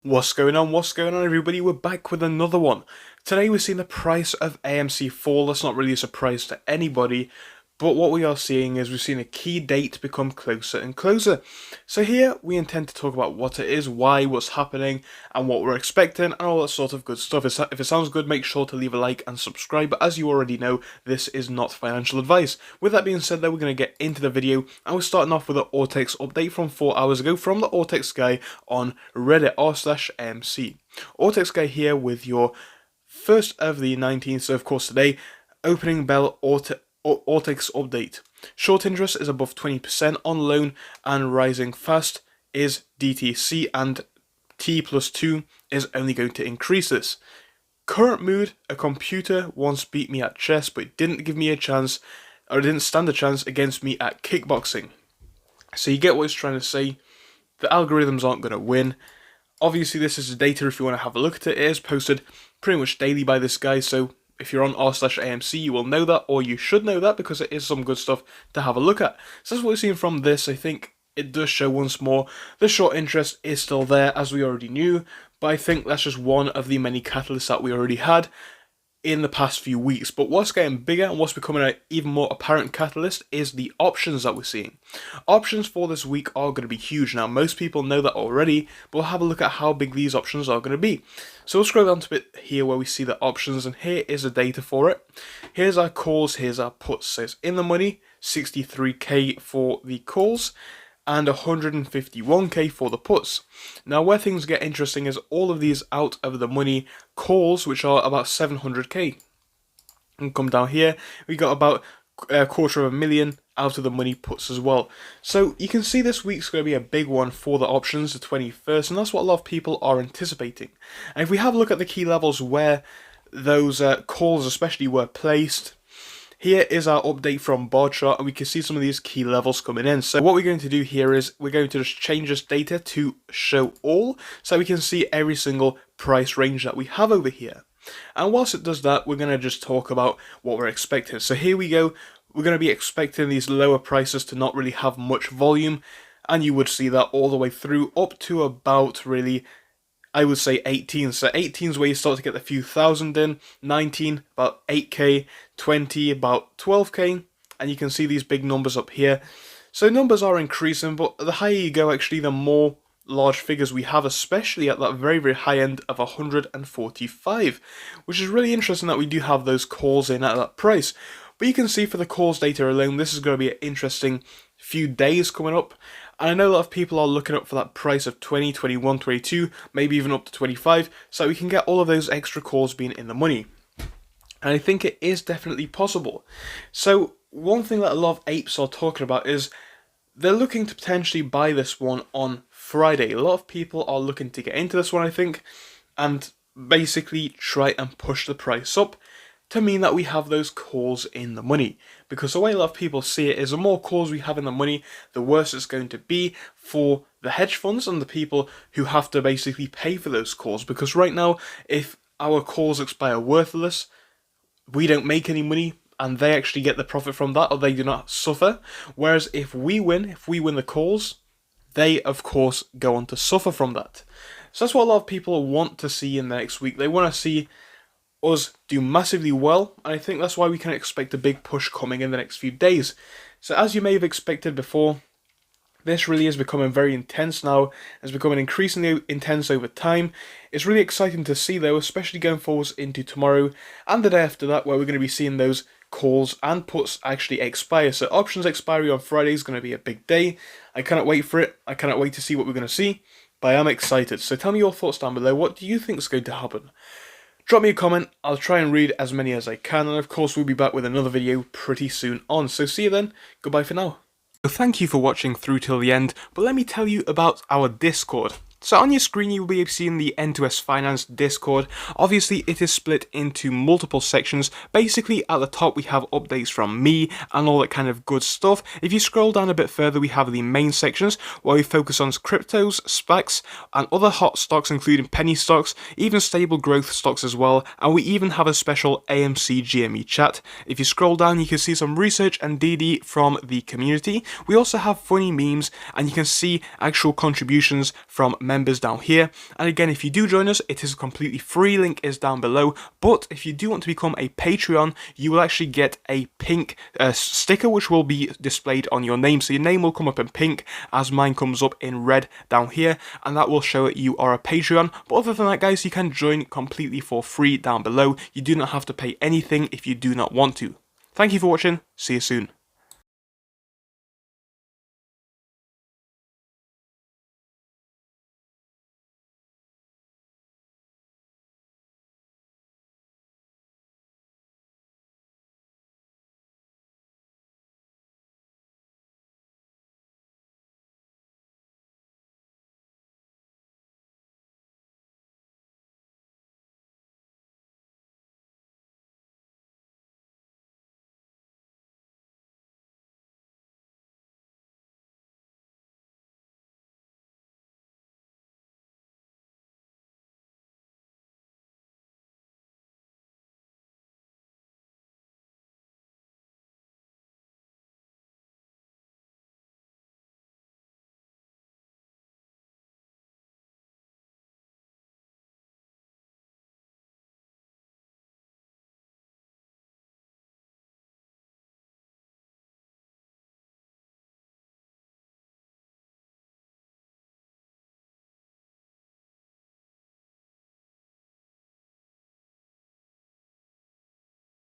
What's going on? What's going on, everybody? We're back with another one. Today we're seeing the price of AMC fall. That's not really a surprise to anybody, but what we are seeing is we've seen a key date become closer and closer. So here we intend to talk about what it is, why, what's happening, and what we're expecting, and all that sort of good stuff. If it sounds good, make sure to leave a like and subscribe. But as you already know, this is not financial advice. With that being said, though, we're going to get into the video, and we're starting off with an Ortex update from 4 hours ago from the Ortex guy on Reddit r/MC. Ortex guy here with your first of the 19th, so of course today, opening bell Ortex update. Short interest is above 20% on loan and rising fast is DTC, and T+2 is only going to increase this. Current mood: a computer once beat me at chess, but it didn't give me a chance, or it didn't stand a chance against me at kickboxing. So you get what he's trying to say. The algorithms aren't going to win. Obviously, this is data if you want to have a look at it. It is posted pretty much daily by this guy, so if you're on r/AMC, you will know that, or you should know that, because it is some good stuff to have a look at. So that's what we're seeing from this. I think it does show once more the short interest is still there, as we already knew, but I think that's just one of the many catalysts that we already had in the past few weeks. But what's getting bigger and what's becoming an even more apparent catalyst is the options that we're seeing. Options for this week are going to be huge. Now, most people know that already, but we'll have a look at how big these options are going to be. So we'll scroll down to a bit here where we see the options, and here is the data for it. Here's our calls, here's our puts. So it's in the money, 63k for the calls, and 151k for the puts. Now, where things get interesting is all of these out of the money calls, which are about 700k. And come down here, we got about a $250,000 out of the money puts as well. So you can see this week's going to be a big one for the options, the 21st, and that's what a lot of people are anticipating. And if we have a look at the key levels where those calls especially were placed, here is our update from bar chart, and we can see some of these key levels coming in. So what we're going to do here is we're going to just change this data to show all, so we can see every single price range that we have over here. And whilst it does that, we're going to just talk about what we're expecting. So here we go. We're going to be expecting these lower prices to not really have much volume, and you would see that all the way through up to about, really, I would say 18. So 18 is where you start to get a few thousand in, 19 about 8k, 20 about 12k, and you can see these big numbers up here. So numbers are increasing, but the higher you go, actually, the more large figures we have, especially at that very, very high end of 145, which is really interesting that we do have those calls in at that price. But you can see for the calls data alone, this is going to be an interesting few days coming up. And I know a lot of people are looking up for that price of 20, 21, 22, maybe even up to 25, so we can get all of those extra calls being in the money. And I think it is definitely possible. So one thing that a lot of apes are talking about is they're looking to potentially buy this one on Friday. A lot of people are looking to get into this one, I think, and basically try and push the price up to mean that we have those calls in the money. Because the way a lot of people see it is the more calls we have in the money, the worse it's going to be for the hedge funds and the people who have to basically pay for those calls. Because right now, if our calls expire worthless, we don't make any money, and they actually get the profit from that, or they do not suffer. Whereas if we win the calls, they of course go on to suffer from that. So that's what a lot of people want to see in the next week. They want to see us do massively well, and I think that's why we can expect a big push coming in the next few days. So as you may have expected before, this really is becoming very intense now. It's becoming increasingly intense over time. It's really exciting to see, though, especially going forwards into tomorrow and the day after that, where we're going to be seeing those calls and puts actually expire. So options expiry on Friday is going to be a big day. I cannot wait for it. I cannot wait to see what we're going to see, but I am excited. So tell me your thoughts down below. What do you think is going to happen? Drop me a comment, I'll try and read as many as I can, and of course we'll be back with another video pretty soon on. So see you then, goodbye for now. So thank you for watching through till the end, but let me tell you about our Discord. So on your screen you will be seeing the N2S Finance Discord. Obviously it is split into multiple sections. Basically at the top we have updates from me and all that kind of good stuff. If you scroll down a bit further, we have the main sections where we focus on cryptos, SPACs and other hot stocks, including penny stocks, even stable growth stocks as well, and we even have a special AMC GME chat. If you scroll down you can see some research and DD from the community. We also have funny memes, and you can see actual contributions from members down here. And again, if you do join us, it is completely free, link is down below. But if you do want to become a Patreon, you will actually get a pink sticker which will be displayed on your name. So your name will come up in pink as mine comes up in red down here, and that will show that you are a Patreon. But other than that, guys, you can join completely for free down below. You do not have to pay anything if you do not want to. Thank you for watching, see you soon.